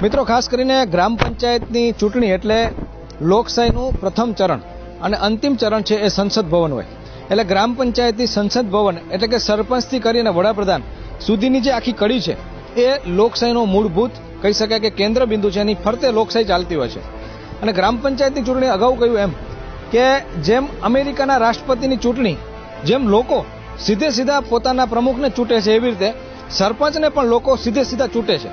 મિત્રો, ખાસ કરીને ગ્રામ પંચાયતની ચૂંટણી એટલે લોકશાહીનું પ્રથમ ચરણ અને અંતિમ ચરણ છે એ સંસદ ભવન હોય. એટલે ગ્રામ પંચાયતથી સંસદ ભવન એટલે કે સરપંચથી કરીને વડાપ્રધાન સુધીની જે આખી કડી છે એ લોકશાહીનો મૂળભૂત કહી શકાય કે કેન્દ્ર બિંદુ છે. એની ફરતે લોકશાહી ચાલતી હોય છે. અને ગ્રામ પંચાયતની ચૂંટણી અગાઉ કહ્યું એમ કે જેમ અમેરિકાના રાષ્ટ્રપતિની ચૂંટણી જેમ લોકો સીધે સીધા પોતાના પ્રમુખને ચૂંટે છે એવી રીતે સરપંચને પણ લોકો સીધે સીધા ચૂંટે છે.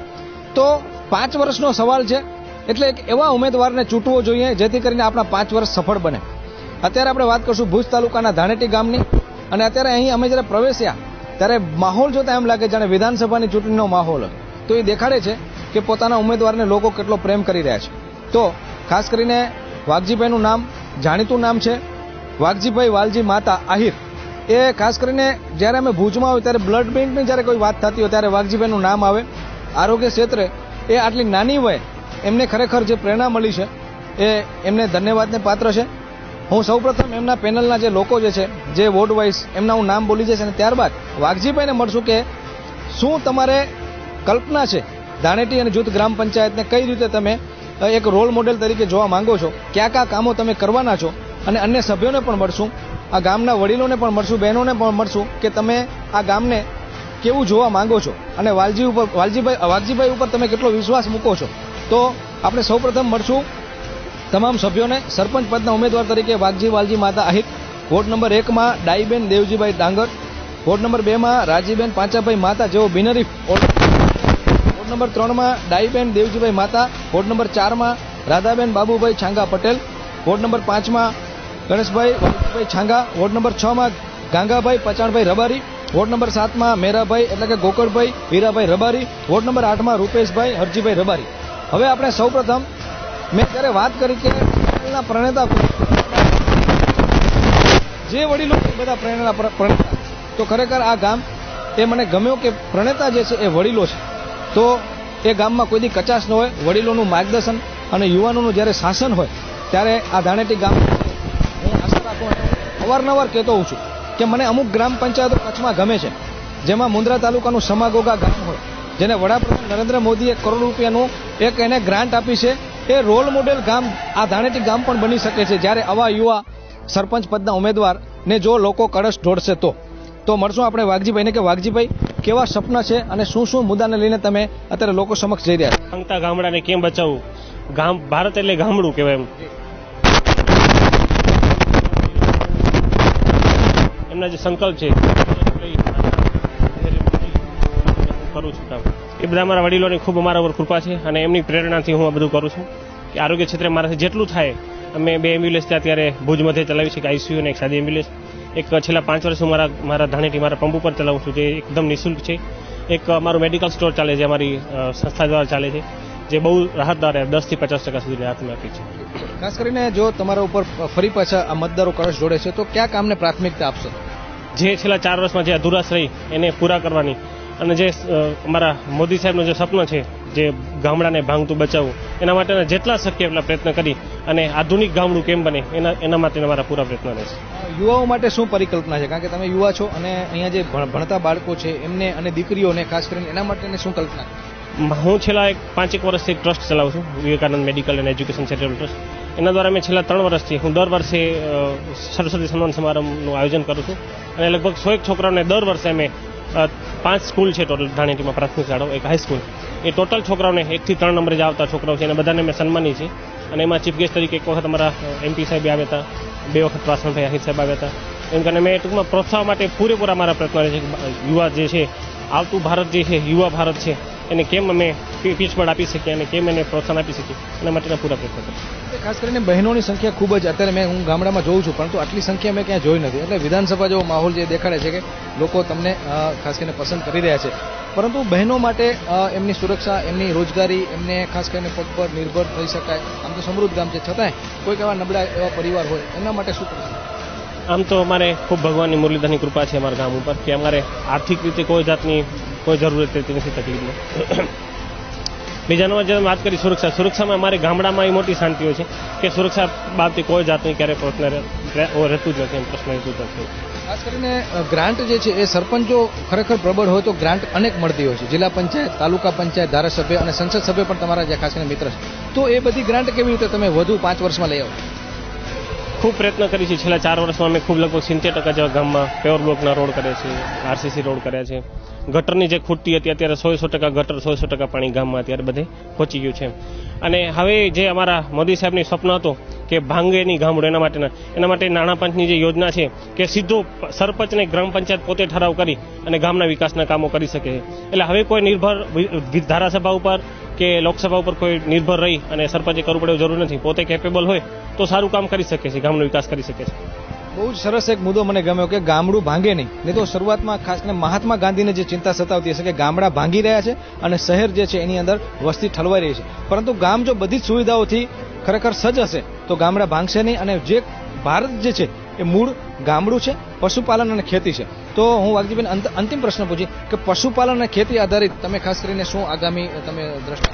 તો 5 વર્ષનો સવાલ છે એટલે એક એવા ઉમેદવારને ચૂંટવો જોઈએ જેથી કરીને આપણા 5 વર્ષ સફળ બને. અત્યારે આપણે વાત કરશું ભુજ તાલુકાના ધાણેટી ગામની. અને અત્યારે અહીં અમે જ્યારે પ્રવેશ્યા ત્યારે માહોલ જોતા એમ લાગે જાણે વિધાનસભાની ચૂંટણીનો માહોલ હોય. તો એ દેખાડે છે કે પોતાના ઉમેદવારને લોકો કેટલો પ્રેમ કરી રહ્યા છે. તો ખાસ કરીને વાઘજીભાઈનું નામ જાણીતું નામ છે, વાઘજીભાઈ વાલજી માતા આહિર. એ ખાસ કરીને જ્યારે અમે ભુજમાં હોય ત્યારે બ્લડ બેંકની જ્યારે કોઈ વાત થતી હોય ત્યારે વાઘજીભાઈનું નામ આવે. આરોગ્ય ક્ષેત્રે એ આટલી નાની વયે એમને ખરેખર જે પ્રેરણા મળી છે એ એમને ધન્યવાદને પાત્ર છે. હું સૌપ્રથમ એમના પેનલના જે લોકો જે છે જે વોર્ડ વાઇઝ એમના હું નામ બોલી જઈશ અને ત્યારબાદ વાઘજીભાઈને મળશું કે શું તમારે કલ્પના છે ધાણેટી અને જૂથ ગ્રામ પંચાયતને કઈ રીતે તમે એક રોલ મોડેલ તરીકે જોવા માંગો છો, કયા કયા કામો તમે કરવાના છો. અને અન્ય સભ્યોને પણ મળશું, આ ગામના વડીલોને પણ મળશું, બહેનોને પણ મળશું કે તમે આ ગામને કેવું જોવા માંગો છો અને વાઘજીભાઈ ઉપર તમે કેટલો વિશ્વાસ મૂકો છો. તો આપણે સૌપ્રથમ મળશું તમામ સભ્યોને. સરપંચ પદના ઉમેદવાર તરીકે વાલજી માતા આહિર, વોર્ડ નંબર 1માં ડાઈબેન દેવજીભાઈ ડાંગર, વોર્ડ નંબર 2માં રાજીબેન પાંચાભાઈ માતા જેઓ બિનહરીફ, વોર્ડ નંબર 3માં ડાઈબેન દેવજીભાઈ માતા, વોર્ડ નંબર 4માં રાધાબેન બાબુભાઈ છાંગા પટેલ, વોર્ડ નંબર 5માં ગણેશભાઈ વાલજીભાઈ છાંગા, વોર્ડ નંબર 6માં ગાંગાભાઈ પચાણભાઈ રબારી, વોર્ડ નંબર 7માં મેરાભાઈ એટલે કે ગોકળભાઈ હીરાભાઈ રબારી, વોર્ડ નંબર 8માં રૂપેશભાઈ હરજીભાઈ રબારી. હવે આપણે સૌપ્રથમ મેં જ્યારે વાત કરી કે પ્રણેતા જે વડીલો બધા પ્રણેતા, તો ખરેખર આ ગામ એ મને ગમ્યો કે પ્રણેતા જે છે એ વડીલો છે. તો એ ગામમાં કોઈ દી કચાશ ન હોય. વડીલોનું માર્ગદર્શન અને યુવાનોનું જ્યારે શાસન હોય ત્યારે આ ધાણેટી ગામ હું આશા રાખું અવારનવાર કહેતો હોઉં છું કે મને અમુક ગ્રામ પંચાયતો કચ્છમાં ગમે છે જેમાં મુન્દ્રા તાલુકાનું સમાગોગા ગામ હોય જેને વડાપ્રધાન નરેન્દ્ર મોદીએ ₹1 કરોડ એક એને ગ્રાન્ટ આપી છે. એ રોલ મોડેલ ગામ આ ધાણેટી ગામ પણ બની શકે છે જ્યારે આવા યુવા સરપંચ પદના ઉમેદવારને જો લોકો કળશ ઢોળશે. તો મળશું આપણે વાઘજીભાઈને કે વાઘજીભાઈ કેવા સપના છે અને શું શું મુદ્દાને લઈને તમે અત્યારે લોકો સમક્ષ જઈ રહ્યા છો. ભાંગતા ગામડાને કેમ બચાવવું, ભારત એટલે ગામડું કહેવાય એમ. એમના જે સંકલ્પ છે કરું છું કામ એ બધા મારા વડીલોની ખૂબ અમારા ઉપર કૃપા છે અને એમની પ્રેરણાથી હું આ બધું કરું છું કે આરોગ્ય ક્ષેત્રે મારાથી જેટલું થાય. અમે 2 એમ્બ્યુલન્સ અત્યારે ભુજ મધ્યે ચલાવી છે, આઈસીયુ અને એક સાદી એમ્બ્યુલન્સ. એક છેલ્લા 5 વર્ષ હું મારા ધાણેટી મારા પંપ ઉપર ચલાવું છું જે એકદમ નિઃશુલ્ક છે. એક અમારું મેડિકલ સ્ટોર ચાલે છે, અમારી સંસ્થા દ્વારા ચાલે છે, જે બહુ રાહતદાર 10 થી 50% સુધી રાહત આપી છે. ખાસ કરીને જો તમારા ઉપર ફરી પાછા આ મતદારો કળશ જોડે છે તો કયા કામને પ્રાથમિકતા આપશો? જે છેલ્લા 4 વર્ષમાં જે અધુરાશ રહી એને પૂરા કરવાની અને જે અમારા મોદી સાહેબનો જે સપનો છે જે ગામડાને ભાંગતું બચાવવું એના માટેના જેટલા શક્ય એટલા પ્રયત્ન કરી અને આધુનિક ગામડું કેમ બને એના માટે મારા પૂરા પ્રયત્ન રહેશે. યુવાઓ માટે શું પરિકલ્પના છે? કારણ કે તમે યુવા છો અને અહીંયા જે ભણતા બાળકો છે એમને અને દીકરીઓને ખાસ કરીને એના માટેની શું કલ્પના? હું છેલ્લા 5 વર્ષથી એક ટ્રસ્ટ ચલાવું છું, Vivekananda medical and education charitable trust. એના દ્વારા મેં છેલ્લા 3 વર્ષથી હું દર વર્ષે સરસ્વતી સન્માન સમારંભનું આયોજન કરું છું અને લગભગ 100 છોકરાઓને દર વર્ષે અમે 5 સ્કૂલ છે ટોટલ ધાણેટીમાં, પ્રાથમિક શાળાઓ, એક હાઈસ્કૂલ. એ ટોટલ છોકરાઓને 1 થી 3 નંબરે જ આવતા છોકરાઓ છે એને બધાને મેં સન્માની છે. અને એમાં ચીફ ગેસ્ટ તરીકે એક વખત અમારા MP સાહેબ આવ્યા હતા, 2 વખત વાસણભાઈ આહિર સાહેબ આવ્યા હતા. એમ કરીને મેં ટૂંકમાં પ્રોત્સાહન માટે પૂરેપૂરા મારા પ્રયત્ન રહે છે. યુવા જે છે, આવતું ભારત જે છે, યુવા ભારત છે, એને કેમ અમે પીછબળ આપી શકીએ અને કેમ એને પ્રોત્સાહન આપી શકીએ એના માટેના પૂરા પ્રયત્ન કરીએ. ખાસ કરીને બહેનોની સંખ્યા ખૂબ જ અત્યારે હું ગામડામાં જોઉં છું પરંતુ આટલી સંખ્યા મેં ક્યાંય જોઈ નથી. એટલે વિધાનસભા જેવો માહોલ જે દેખાડે છે કે લોકો તમને ખાસ કરીને પસંદ કરી રહ્યા છે. પરંતુ બહેનો માટે એમની સુરક્ષા, એમની રોજગારી, એમને ખાસ કરીને પગ પર નિર્ભર થઈ શકાય. આમ તો સમૃદ્ધ ગામ છે છતાંય કોઈક એવા નબળા એવા પરિવાર હોય એમના માટે શું કરશે? આમ તો અમારે ખૂબ ભગવાનની મુરલીધરની કૃપા છે અમારા ગામ ઉપર કે અમારે આર્થિક રીતે કોઈ જાતની કોઈ જરૂરત રહેતી નથી, તકલીફની. બીજા નંબર જે વાત કરી સુરક્ષામાં અમારે ગામડામાં એ મોટી શાંતિઓ છે કે સુરક્ષા બાબતે કોઈ જાતની ક્યારેય પ્રશ્ન રહેતું જ નથી, એમ પ્રશ્ન રહેતું જ નથી. ખાસ કરીને ગ્રાન્ટ જે છે એ સરપંચો ખરેખર પ્રબળ હોય તો ગ્રાન્ટ અનેક મળતી હોય છે. જિલ્લા પંચાયત, તાલુકા પંચાયત, ધારાસભ્ય અને સંસદ સભ્ય પણ તમારા જે ખાસ કરીને મિત્ર છે. તો એ બધી ગ્રાન્ટ કેવી રીતે તમે વધુ 5 વર્ષમાં લઈ આવો? ખૂબ પ્રયત્ન કરી છે. છેલ્લા 4 વર્ષમાં અમે ખૂબ લગભગ 70% જેવા ગામમાં પેવર બ્લોકના રોડ કર્યા છે, આરસીસી રોડ કર્યા છે. ગટરની જે ખૂટતી હતી અત્યારે 100% ગટર, 100% પાણી ગામમાં અત્યારે બધે પહોંચી ગયું છે. અને હવે જે અમારા મોદી સાહેબની સ્વપ્ન હતો કે ભાંગે નહીં ગામડું, એના માટે નાણાં પંચની જે યોજના છે કે સીધો સરપંચને ગ્રામ પંચાયત પોતે ઠરાવ કરી અને ગામના વિકાસના કામો કરી શકે છે. એટલે હવે કોઈ નિર્ભર ધારાસભા ઉપર કે લોકસભા ઉપર કોઈ નિર્ભર રહી અને સરપંચે કરવું પડે જરૂર નથી. પોતે કેપેબલ હોય તો સારું કામ કરી શકે છે, ગામનો વિકાસ કરી શકે છે. બહુ જ સરસ એક મુદ્દો મને ગમ્યો કે ગામડું ભાંગે નહીં તો શરૂઆતમાં ખાસ કરીને મહાત્મા ગાંધીને જે ચિંતા સતાવતી હશે કે ગામડા ભાંગી રહ્યા છે અને શહેર જે છે એની અંદર વસ્તી ઠલવાઈ રહી છે. પરંતુ ગામ જો બધી જ સુવિધાઓથી ખરેખર સજ્જ હશે તો ગામડા ભાંગશે નહીં. અને જે ભારત જે છે એ મૂળ ગામડું છે, પશુપાલન અને ખેતી છે. તો હું વાઘજીભાઈને અંતિમ પ્રશ્ન પૂછી કે પશુપાલન અને ખેતી આધારિત તમે ખાસ કરીને શું આગામી તમે દ્રષ્ટિ?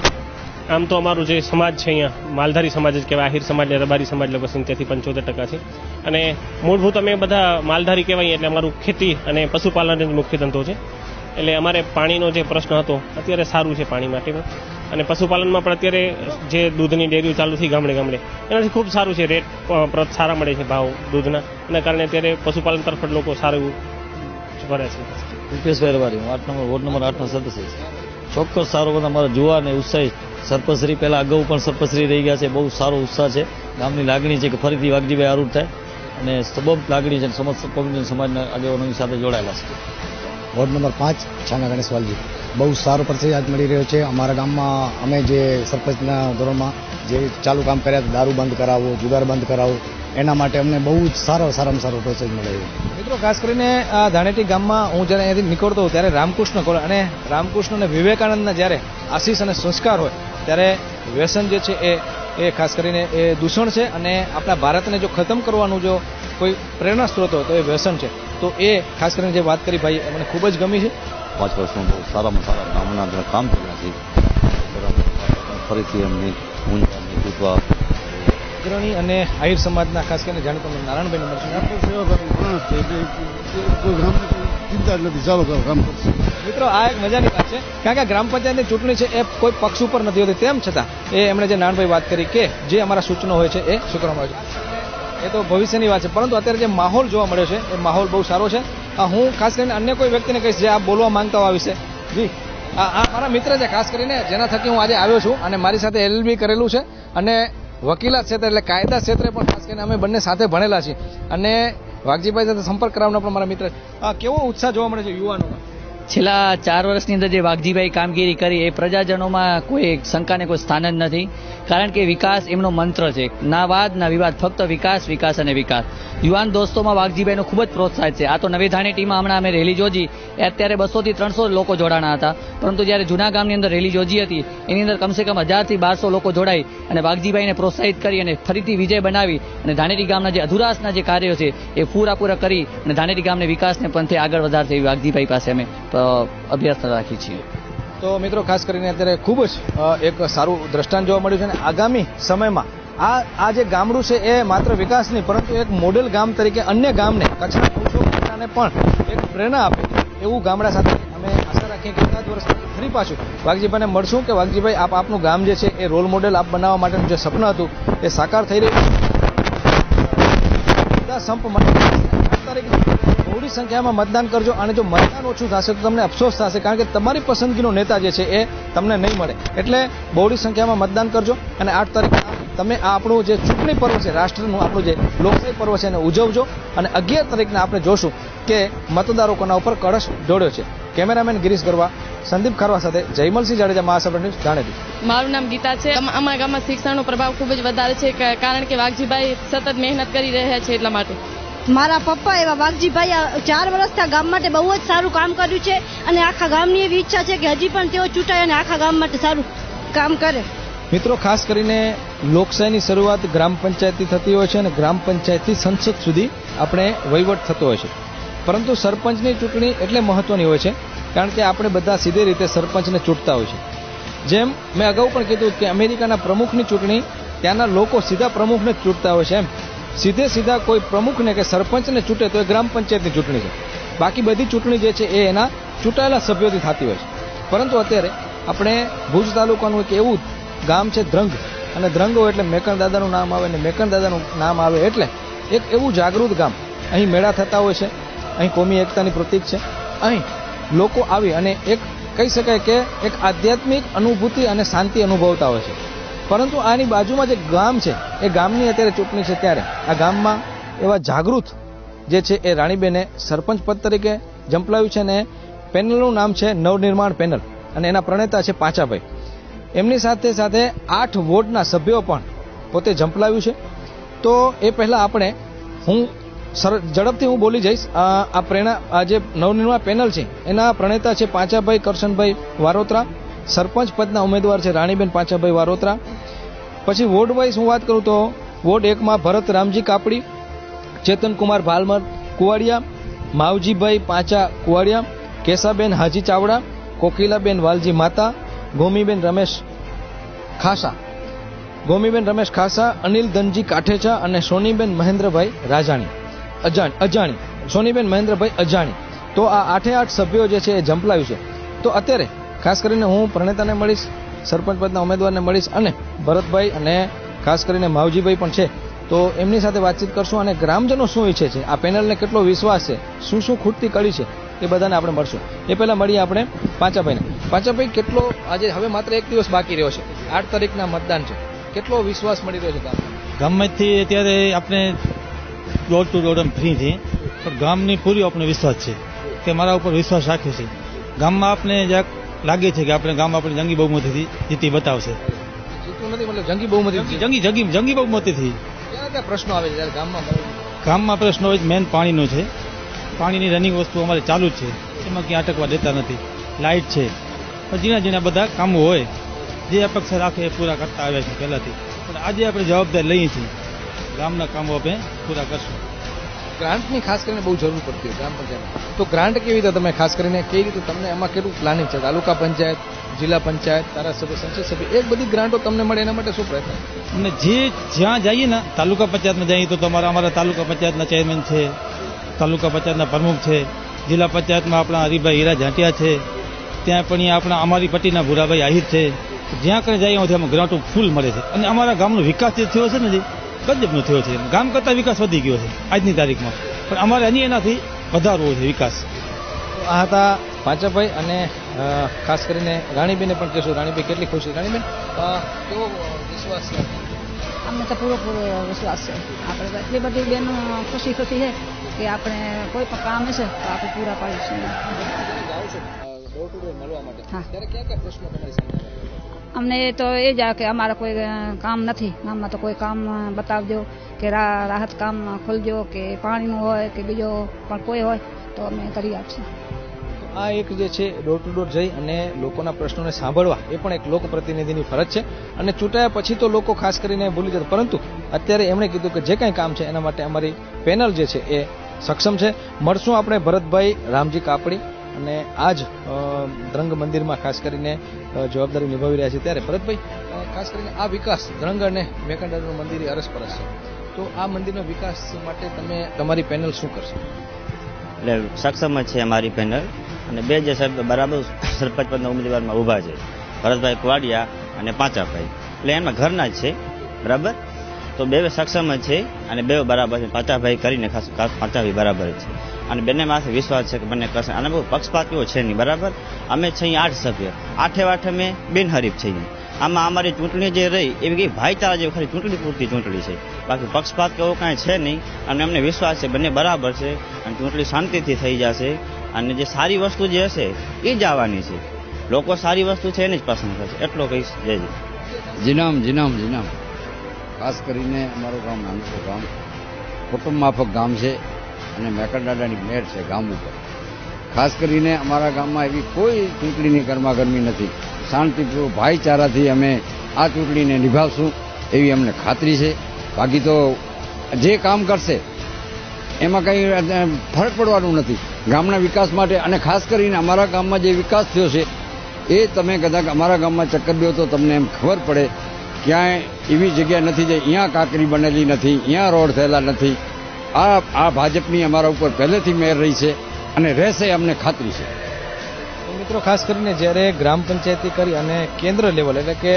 આમ તો અમારું જે સમાજ છે અહીંયા માલધારી સમાજ જ કહેવાય. આહિર સમાજ અને રબારી સમાજ લગભગ 70-75% છે. અને મૂળભૂત અમે બધા માલધારી કહેવાય એટલે અમારું ખેતી અને પશુપાલન જ મુખ્ય ધંધો છે. એટલે અમારે પાણીનો જે પ્રશ્ન હતો અત્યારે સારું છે પાણી માટે. અને પશુપાલનમાં પણ અત્યારે જે દૂધની ડેરીઓ ચાલુ થઈ ગામડે એનાથી ખૂબ સારું છે. રેટ સારા મળે છે, ભાવ દૂધના. એના કારણે અત્યારે પશુપાલન તરફ લોકો સારું એવું ભરે છે. રૂપેશભાઈ રબારી, વોર્ડ નંબર 8 સદસ્ય. ચોક્કસ સારો બધા મારા જુવાન અને ઉત્સાહી સરપંચશ્રી પહેલા અગાઉ પણ સરપંચશ્રી રહી ગયા છે. બહુ સારો ઉત્સાહ છે. ગામની લાગણી છે કે ફરીથી વાઘજીભાઈ આરૂઢ થાય અને સબબ લાગણી છે. સમસ્ત પગની સમાજના આગેવાનોની સાથે જોડાયેલા છે. Ward number 5 છાના ગણેશવાલજી. બહુ સારો પ્રતિસાદ મળી રહ્યો છે. અમારા ગામમાં અમે જે સરપંચના ધોરણમાં જે ચાલુ કામ કર્યા હતા, દારૂ બંધ કરાવવો, જુગાર બંધ કરાવવો, એના માટે અમને બહુ જ સારામાં સારો પ્રતિસાદ મળ્યો. મિત્રો ખાસ કરીને આ ધાણેટી ગામમાં હું જ્યારે અહીંયાથી નીકળતો હોઉં ત્યારે રામકૃષ્ણ કોલેજ અને રામકૃષ્ણ અને વિવેકાનંદના જ્યારે આશીષ અને સંસ્કાર હોય ત્યારે વ્યસન જે છે એ ખાસ કરીને એ દૂષણ છે. અને આપણા ભારતને જો ખતમ કરવાનું જો કોઈ પ્રેરણા સ્ત્રોત હોય તો એ વ્યસન છે. તો એ ખાસ કરીને જે વાત કરી ભાઈ મને ખૂબ જ ગમી છે. 5 વર્ષમાં બહુ સારામાં સારા ગામના કામ કર્યા છે. ફરીથી એમની નેતૃત્વ અગ્રણી અને આહિર સમાજના ખાસ કરીને જાણીતા નારાયણભાઈ ચિંતા નથી, ચાલો કામ કરશે. મિત્રો આ એક મજાની વાત છે કારણ કે ગ્રામ પંચાયતની ચૂંટણી છે એ કોઈ પક્ષ ઉપર નથી હોતી. તેમ છતાં એમણે જે નારાયણભાઈ વાત કરી કે જે અમારા સૂચનો હોય છે એ સ્વીકારવામાં આવે છે, એ તો ભવિષ્યની વાત છે. પરંતુ અત્યારે જે માહોલ જોવા મળ્યો છે એ માહોલ બહુ સારો છે. હું ખાસ કરીને અન્ય કોઈ વ્યક્તિને કહીશ જે આ બોલવા માંગતા હોય આ વિશે. જી, આ મારા મિત્ર છે ખાસ કરીને જેના થકી હું આજે આવ્યો છું અને મારી સાથે LLB કરેલું છે અને વકીલાત ક્ષેત્રે એટલે કાયદા ક્ષેત્રે પણ ખાસ કરીને અમે બંને સાથે ભણેલા છીએ. અને વાઘજીભાઈ સાથે સંપર્ક કરાવવાનો પણ મારા મિત્ર. કેવો ઉત્સાહ જોવા મળે છે યુવાનોમાં? છેલ્લા 4 વર્ષની અંદર જે વાઘજીભાઈ કામગીરી કરી એ પ્રજાજનોમાં કોઈ શંકાને કોઈ સ્થાન જ નથી. કારણ કે વિકાસ એમનો મંત્ર છે. ના વાદ ના વિવાદ, ફક્ત વિકાસ, વિકાસ અને વિકાસ. યુવાન દોસ્તોમાં વાઘજીભાઈનો ખૂબ જ પ્રોત્સાહિત છે. આ તો નવી ધાણેટીમાં હમણાં અમે રેલી યોજી, અત્યારે 200 થી 300 લોકો જોડાણા હતા. પરંતુ જ્યારે જૂના ગામની અંદર રેલી યોજી હતી એની અંદર કમસે કમ 1000 થી 1200 લોકો જોડાઈ અને વાઘજીભાઈને પ્રોત્સાહિત કરી અને ફરીથી વિજય બનાવી અને ધાણેટી ગામના જે અધુરાશના જે કાર્યો છે એ પૂરા કરી અને ધાણેટી ગામને વિકાસને પંથે આગળ વધારશે એવી વાઘજીભાઈ પાસે અમે અભ્યાસ રાખી છીએ. તો મિત્રો ખાસ કરીને અત્યારે ખૂબ જ એક સારું દ્રષ્ટાંત જોવા મળ્યું છે. અને આગામી સમયમાં આ જે ગામડું છે એ માત્ર વિકાસ નહીં પરંતુ એક મોડેલ ગામ તરીકે અન્ય ગામને કચ્છના 900 ગામડાને પણ એક પ્રેરણા આપે એવું ગામડા સાથે અમે આશા રાખીએ કે એકાદ વર્ષ ફરી પાછું વાઘજીભાઈને મળશું કે વાઘજીભાઈ આપનું ગામ જે છે એ રોલ મોડેલ આપ બનાવવા માટેનું જે સપનું હતું એ સાકાર થઈ રહ્યું છે. સંપ બહોળી સંખ્યામાં મતદાન કરજો. અને જો મતદાન ઓછું થશે તો તમને અફસોસ થશે કારણ કે તમારી પસંદગીનો નેતા જે છે એ તમને નહીં મળે. એટલે બહોળી સંખ્યામાં મતદાન કરજો અને 8 તારીખે તમે આ આપણું જે ચૂંટણી પર્વ છે, રાષ્ટ્રનું આપણું જે લોકશાહી પર્વ છે એને ઉજવજો. અને 11 તારીખને આપણે જોશું કે મતદારો કોના ઉપર કળશ ઢોળ્યો છે. કેમેરામેન ગિરીશ ગરવા, સંદીપ ખારવા સાથે જયમલસિંહ જાડેજા, મહાસાગર ન્યૂઝ, ધાણેટી. મારું નામ ગીતા છે. અમારા ગામમાં શિક્ષણનો પ્રભાવ ખૂબ જ વધારે છે કારણ કે વાઘજીભાઈ સતત મહેનત કરી રહ્યા છે એટલા માટે. મારા પપ્પા એવા વાઘજીભાઈ 4 વર્ષથી ગામ માટે બહુ જ સારું કામ કર્યું છે અને આખા ગામની એવી ઈચ્છા છે કે હજી પણ તેઓ ચૂંટાય અને આખા ગામ માટે સારું કામ કરે. મિત્રો ખાસ કરીને લોકશાહીની શરૂઆત ગ્રામ પંચાયતથી થતી હોય છે અને ગ્રામ પંચાયતથી સંસદ સુધી આપણે વહીવટ થતો હોય છે. પરંતુ સરપંચની ચૂંટણી એટલે મહત્વની હોય છે કારણ કે આપણે બધા સીધી રીતે સરપંચને ચૂંટતા હોય છે. જેમ મેં અગાઉ પણ કીધું કે અમેરિકાના પ્રમુખની ચૂંટણી ત્યાંના લોકો સીધા પ્રમુખને જ ચૂંટતા હોય છે, એમ સીધા કોઈ પ્રમુખને કે સરપંચને ચૂંટે તો એ ગ્રામ પંચાયતની ચૂંટણી છે. બાકી બધી ચૂંટણી જે છે એ એના ચૂંટાયેલા સભ્યોથી થતી હોય છે. પરંતુ અત્યારે આપણે ભુજ તાલુકાનું એક એવું ગામ છે ધ્રંગ, અને ધ્રંગ હોય એટલે મેકણ દાદાનું નામ આવે, અને મેકણ દાદાનું નામ આવે એટલે એક એવું જાગૃત ગામ. અહીં મેળા થતા હોય છે, અહીં કોમી એકતાની પ્રતીક છે. અહીં લોકો આવી અને એક કહી શકાય કે એક આધ્યાત્મિક અનુભૂતિ અને શાંતિ અનુભવતા હોય છે. પરંતુ આની બાજુમાં જે ગામ છે એ ગામની અત્યારે ચૂંટણી છે, ત્યારે આ ગામમાં એવા જાગૃત જે છે એ રાણીબેને સરપંચ પદ તરીકે ઝંપલાવ્યું છે, અને પેનલનું નામ છે નવનિર્માણ પેનલ, અને એના પ્રણેતા છે પાંચાભાઈ. એમની સાથે સાથે 8 વોર્ડના સભ્યો પણ પોતે ઝંપલાવ્યું છે. તો એ પહેલા આપણે ઝડપથી હું બોલી જઈશ. આ જે નવનિર્માણ પેનલ છે એના પ્રણેતા છે પાંચાભાઈ કરશનભાઈ વારોત્રા, સરપંચ પદના ઉમેદવાર છે રાણીબેન પાંચાભાઈ વારોત્રા. પછી વોર્ડ વાઇઝ હું વાત કરું તો વોર્ડ 1માં ભરત રામજી કાપડી, ચેતનકુમાર ભાલમર કુવાડિયા, માવજીભાઈ પાંચા કુવાડિયા, કેશાબેન હાજી ચાવડા, કોકિલાબેન વાલજી માતા, ગોમીબેન રમેશ ખાસા, અનિલ ધનજી કાઠેચા અને સોનીબેન મહેન્દ્રભાઈ અજાણી. તો આ 8 સભ્યો જે છે એ ઝંપલાવ્યું છે. તો અત્યારે ખાસ કરીને હું પ્રણેતાને મળીશ, સરપંચ પદના ઉમેદવારને મળીશ, અને ભરતભાઈ અને ખાસ કરીને માવજીભાઈ પણ છે. તો એમની સાથે વાતચીત કરશું અને ગ્રામજનો શું ઈચ્છે છે, આ પેનલને કેટલો વિશ્વાસ છે, શું ખૂટતી કડી છે, એ બધાને આપણે મળશું. એ પહેલા મળીએ આપણે પાંચાભાઈને. પાંચાભાઈ, કેટલો આજે હવે માત્ર 1 દિવસ બાકી રહ્યો છે, 8 તારીખના મતદાન છે, કેટલો વિશ્વાસ મળી રહ્યો છે ગામમાંથી? અત્યારે આપણે ડોર ટુ ડોર ફ્રી છે, પણ ગામની પૂરી આપણે વિશ્વાસ છે કે મારા ઉપર વિશ્વાસ રાખ્યો છે. ગામમાં આપણે જરાક લાગે છે કે આપણે ગામ આપણે જંગી બહુમતીથી જીતી બતાવશે. જીતવું નથી મતલબ જંગી બહુમતી? જંગી બહુમતીથી. ક્યાં પ્રશ્નો આવે છે ગામમાં પ્રશ્નો હોય મેન પાણીનો છે. પાણીની રનિંગ વસ્તુ અમારે ચાલુ જ છે, એમાં ક્યાં અટકવા દેતા નથી. લાઇટ છે, પણ જીણા બધા કામો હોય જે અપેક્ષા રાખે એ પૂરા કરતા આવ્યા છે પહેલાથી. પણ આજે આપણે જવાબદારી લઈએ છીએ, ગામના કામો આપણે પૂરા કરશું. ગ્રાન્ટની ખાસ કરીને બહુ જરૂર પડતી હોય ગ્રામ પંચાયત. તો ગ્રાન્ટ કેવી રીતે તમે ખાસ કરીને કઈ રીતે તમને એમાં કેટલું પ્લાનિંગ છે? તાલુકા પંચાયત, જિલ્લા પંચાયત, ધારાસભ્ય, સંસદ સભ્ય, એક બધી ગ્રાન્ટો તમને મળે એના માટે શું પ્રયત્ન? અને જ્યાં જઈએ ને તાલુકા પંચાયતમાં જઈએ તો અમારા તાલુકા પંચાયતના ચેરમેન છે, તાલુકા પંચાયતના પ્રમુખ છે, જિલ્લા પંચાયતમાં આપણા હરિભાઈ હીરા ઝાંટિયા છે, ત્યાં પણ આપણા અમારી પટ્ટીના ભૂરાભાઈ આહિર છે. જ્યાં કંઈ જઈએ ત્યાંમાં ગ્રાન્ટો ફૂલ મળે છે. અને અમારા ગામનો વિકાસ જે થયો છે ને, જે ગજબનો થયો છે. ગામ કરતાં વિકાસ વધી ગયો છે આજની તારીખમાં, પણ અમારે હજી એનાથી વધારવો છે વિકાસ. આ હતા પાંચાભાઈ, અને ખાસ કરીને રાણીબેને પણ કહેશું. રાણીભાઈ, કેટલી ખુશી? રાણીબેન, કેવો વિશ્વાસ છે? અમને તો પૂરો વિશ્વાસ છે. આપણે એટલી બધી બેનો ખુશી છે કે આપણે કોઈ પણ કામ હશે તો આપણે પૂરા પાડીશું. અમને તો એ જ કે અમારા કોઈ કામ નથી ગામમાં, તો કોઈ કામ બતાવજો કે રાહત કામ ખોલજો, કે પાણીનું હોય કે બીજો પણ કોઈ હોય તો અમે કરી આપશું. આ એક જે છે ડોર ટુ ડોર જઈ અને લોકોના પ્રશ્નોને સાંભળવા, એ પણ એક લોકપ્રતિનિધિની ફરજ છે. અને ચૂંટાયા પછી તો લોકો ખાસ કરીને ભૂલી જતા, પરંતુ અત્યારે એમણે કીધું કે જે કંઈ કામ છે એના માટે અમારી પેનલ જે છે એ સક્ષમ છે. મળશું આપણે ભરતભાઈ રામજી કાપડી, અને આ જ ધ્રંગ મંદિરમાં ખાસ કરીને જવાબદારી નિભાવી રહ્યા છે. ત્યારે ભરતભાઈ, ખાસ કરીને આ વિકાસ ધ્રંગ અને મેકંડાનું મંદિર અરસપરસ છે, તો આ મંદિરનો વિકાસ માટે તમે તમારી પેનલ શું કરશો? એટલે સક્ષમ જ છે અમારી પેનલ, અને 2 જે સાહેબ બરાબર સરપંચ પદના ઉમેદવારમાં ઊભા છે, ભરતભાઈ કુવાડિયા અને પાંચાભાઈ. એટલે એમાં ઘરના જ છે, બરાબર. તો 2 સક્ષમ જ છે અને 2 બરાબર છે. પાંચાભાઈ કરીને ખાસ પાંચાભાઈ બરાબર જ છે, અને બંને માથે વિશ્વાસ છે કે બંને કરશે. અને બહુ પક્ષપાતીઓ છે નહીં, બરાબર. અમે છે 8 સભ્ય, 8 અમે બિનહરીફ છીએ. આમાં અમારી ચૂંટણી જે રહી એવી કઈ ભાઈચારા જેવી ખાલી ચૂંટણી પૂરતી ચૂંટણી છે, બાકી પક્ષપાત કે એવું કાંઈ છે નહીં. અને અમને વિશ્વાસ છે બંને બરાબર છે, અને ચૂંટણી શાંતિથી થઈ જશે. અને જે સારી વસ્તુ જે હશે એ જ આવવાની છે. લોકો સારી વસ્તુ છે એને જ પસંદ કરશે, એટલો કહીશ. જય જય. જીનામ ખાસ કરીને અમારું ગામ નાનકડું ગામ, કુટુંબ માફક ગામ છે, અને મેકરદાદાની મેર છે ગામ ઉપર. ખાસ કરીને અમારા ગામમાં એવી કોઈ ચૂંટણીની ગરમાગરમી નથી. શાંતિપૂર્વક ભાઈચારાથી અમે આ ચૂંટણીને નિભાવશું એવી અમને ખાતરી છે. બાકી તો જે કામ કરશે એમાં કંઈ ફરક પડવાનું નથી ગામના વિકાસ માટે. અને ખાસ કરીને અમારા ગામમાં જે વિકાસ થયો છે એ તમે કદાચ અમારા ગામમાં ચક્કર દો તો તમને એમ ખબર પડે ક્યાંય એવી જગ્યા નથી જે અહીંયા કાંકરી બનેલી નથી, અહીંયા રોડ થયેલા નથી. આ ભાજપની અમારા ઉપર પહેલેથી મેર રહી છે અને રહેશે, અમને ખાતરી છે. મિત્રો, ખાસ કરીને જ્યારે ગ્રામ પંચાયતી કરી અને કેન્દ્ર લેવલ એટલે કે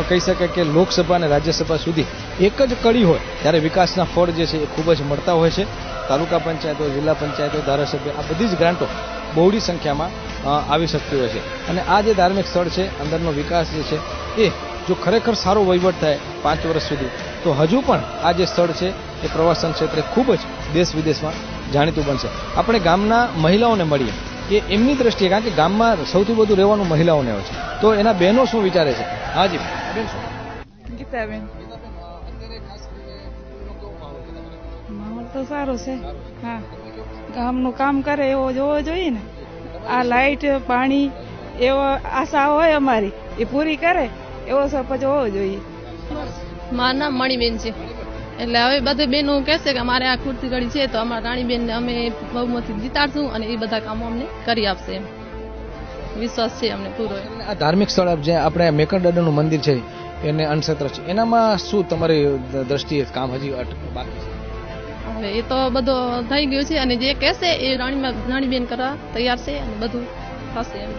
કહી શકાય કે લોકસભા અને રાજ્યસભા સુધી એક જ કડી હોય ત્યારે વિકાસના ફળ જે છે એ ખૂબ જ મળતા હોય છે. તાલુકા પંચાયતો, જિલ્લા પંચાયતો, ધારાસભ્ય આ બધી જ ગ્રાન્ટો બહોળી સંખ્યામાં આવી શકતી હોય છે. અને આ જે ધાર્મિક સ્થળ છે, અંદરનો વિકાસ જે છે એ જો ખરેખર સારો વહીવટ થાય 5 વર્ષ સુધી તો હજુ પણ આ જે સ્થળ છે એ પ્રવાસન ક્ષેત્રે ખૂબ જ દેશ વિદેશમાં જાણીતું બનશે. આપણે ગામના મહિલાઓને મળીએ કે એમની દ્રષ્ટિએ, કારણ કે ગામમાં સૌથી વધુ રહેવાનું મહિલાઓને હોય છે, તો એના બહેનો શું વિચારે છે? હાજી બેન, શું? ગીતાબેન, માહોલ તો સારો છે. હા, ગામનું કામ કરે એવો જોવો જોઈએ ને. આ લાઈટ, પાણી એવો આશા હોય અમારી, એ પૂરી કરે એવો સરપંચ હોવો જોઈએ. મારું નામ મણીબેન છે. એટલે હવે બધે બેનો કહેશે કે અમારે આ ખુરશી ગળી છે તો અમારા રાણીબેનને અમે બહુમતી જીતાડશું અને એ બધા કામો અમને કરી આપશે એમ વિશ્વાસ છે અમને પૂરો. આ ધાર્મિક સ્થળ જે આપણે મેકરદાદાનું મંદિર છે એને અન્નક્ષેત્ર છે, એનામાં શું તમારી દ્રષ્ટિએ કામ હજી બાકી છે? હવે એ તો બધો થઈ ગયું છે અને જે કહેશે એ રાણીબેન કરવા તૈયાર છે અને બધું થશે એમ.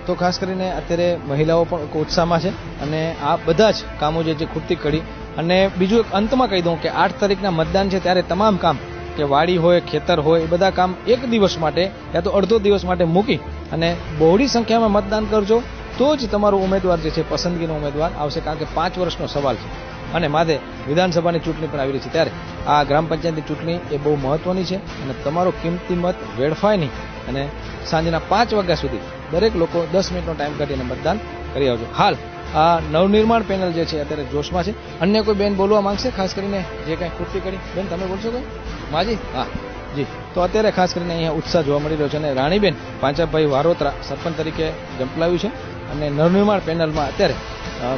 તો ખાસ કરીને અત્યારે મહિલાઓ પણ ઉત્સાહમાં છે અને આ બધા જ કામો જે ખૂટતી કડી. અને બીજું એક અંતમાં કહી દઉં કે 8 તારીખના મતદાન છે ત્યારે તમામ કામ કે વાડી હોય, ખેતર હોય, એ બધા કામ એક દિવસ માટે યા તો અડધો દિવસ માટે મૂકી અને બહોળી સંખ્યામાં મતદાન કરજો તો જ તમારો ઉમેદવાર જે છે પસંદગીનો ઉમેદવાર આવશે. કારણ કે 5 વર્ષનો સવાલ છે અને માથે વિધાનસભાની ચૂંટણી પણ આવી રહી છે ત્યારે આ ગ્રામ પંચાયતની ચૂંટણી એ બહુ મહત્વની છે અને તમારો કિંમતી મત વેડફાય નહીં અને સાંજના 5 વાગ્યા સુધી દરેક લોકો 10 મિનિટનો ટાઈમ કાઢીને મતદાન કરી આવજો. હાલ આ નવનિર્માણ પેનલ જે છે અત્યારે જોશમાં છે. અન્ય કોઈ બેન બોલવા માંગશે ખાસ કરીને જે કાંઈ ખૂટતી કરી? બેન, તમે બોલશો કંઈ? માજી? હા જી. તો અત્યારે ખાસ કરીને અહીંયા ઉત્સાહ જોવા મળી રહ્યો છે અને રાણીબેન પાંચાભાઈ વારોત્રા સરપંચ તરીકે ઝંપલાવ્યું છે અને નવનિર્માણ પેનલમાં અત્યારે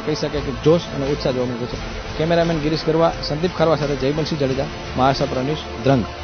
કહી શકાય કે જોશ અને ઉત્સાહ જોવા મળી રહ્યો છે. કેમેરામેન ગિરીશ ગરવા, સંદીપ ખારવા સાથે જયબંશી જાડેજા, મહાસાપરા ન્યૂઝ, ધ્રંગ.